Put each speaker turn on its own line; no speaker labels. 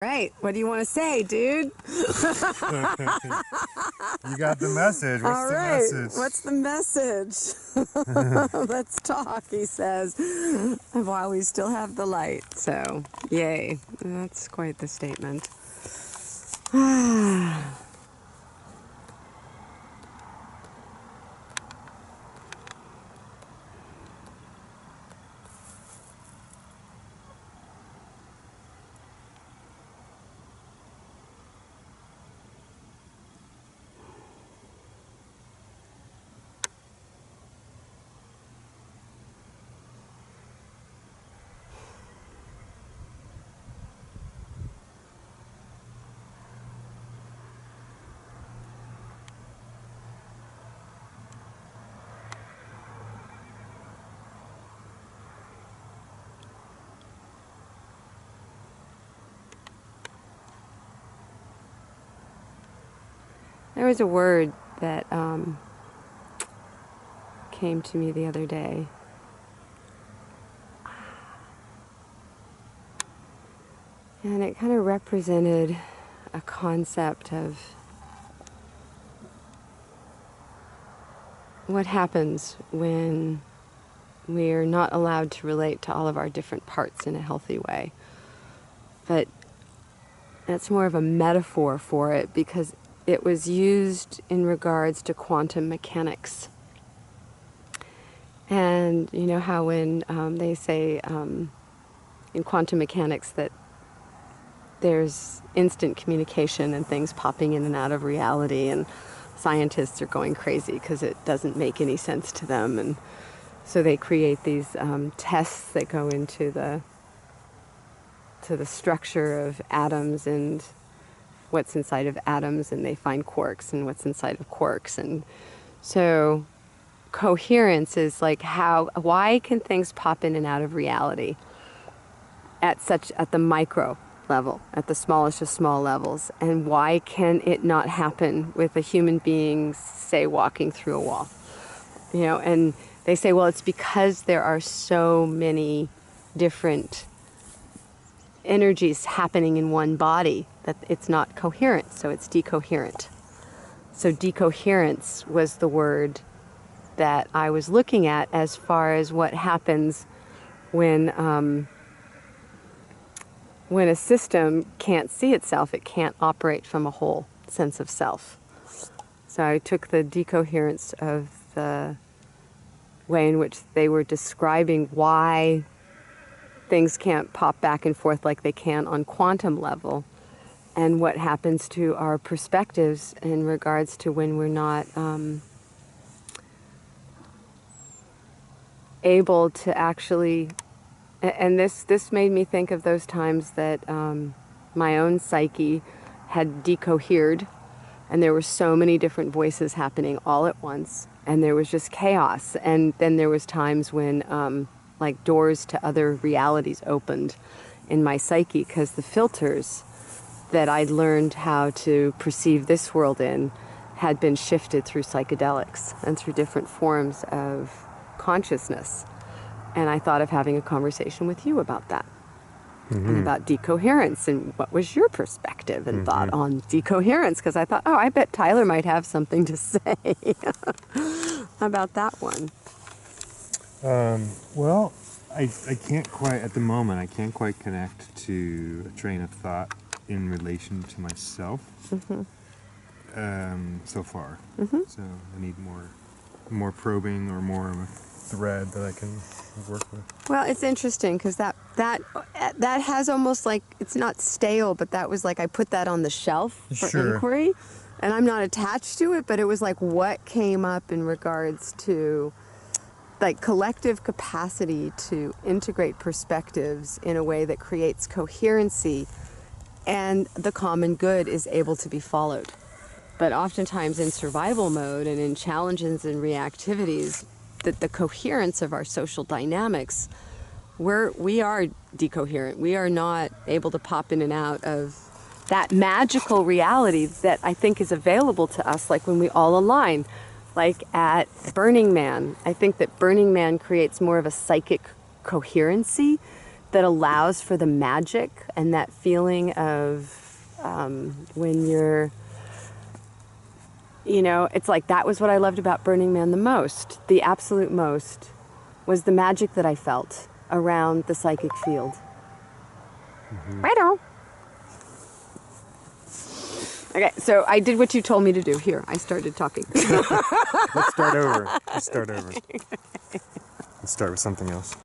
Right. What do you want to say, dude?
You got the message. What's
All
the
right.
message?
What's the message? Let's talk, he says, while we still have the light. So, yay. That's quite the statement. There was a word that came to me the other day. And it kind of represented a concept of what happens when we're not allowed to relate to all of our different parts in a healthy way. But that's more of a metaphor for it because it was used in regards to quantum mechanics. And you know how when they say in quantum mechanics that there's instant communication and things popping in and out of reality, and scientists are going crazy because it doesn't make any sense to them, and so they create these tests that go into the structure of atoms and what's inside of atoms, and they find quarks and what's inside of quarks. And so coherence is like why can things pop in and out of reality at the micro level, at the smallest of small levels, and why can it not happen with a human being, say, walking through a wall? You know, and they say, well, it's because there are so many different energies happening in one body that it's not coherent, so it's decoherent. So decoherence was the word that I was looking at as far as what happens when a system can't see itself. It can't operate from a whole sense of self. So I took the decoherence of the way in which they were describing why things can't pop back and forth like they can on quantum level, and what happens to our perspectives in regards to when we're not able to actually, and this made me think of those times that my own psyche had decohered, and there were so many different voices happening all at once, and there was just chaos. And then there was times when like doors to other realities opened in my psyche, because the filters that I'd learned how to perceive this world in had been shifted through psychedelics and through different forms of consciousness. And I thought of having a conversation with you about that. And about decoherence, and what was your perspective and thought on decoherence? Because I thought, I bet Tyler might have something to say about that one.
Well, I can't quite, at the moment, I can't quite connect to a train of thought in relation to myself so far. So I need more probing, or more of a thread that I can work with.
Well, it's interesting because that has almost like, it's not stale, but that was like I put that on the shelf for inquiry, and I'm not attached to it, but it was like what came up in regards to like collective capacity to integrate perspectives in a way that creates coherency, and the common good is able to be followed. But oftentimes in survival mode and in challenges and reactivities, that the coherence of our social dynamics, we are decoherent. We are not able to pop in and out of that magical reality that I think is available to us, like when we all align. Like at Burning Man, I think that Burning Man creates more of a psychic coherency that allows for the magic and that feeling of when you're, you know, it's like that was what I loved about Burning Man the most. The absolute most was the magic that I felt around the psychic field. Right on. Okay, so I did what you told me to do. Here, I started talking.
Let's start over. Let's start with something else.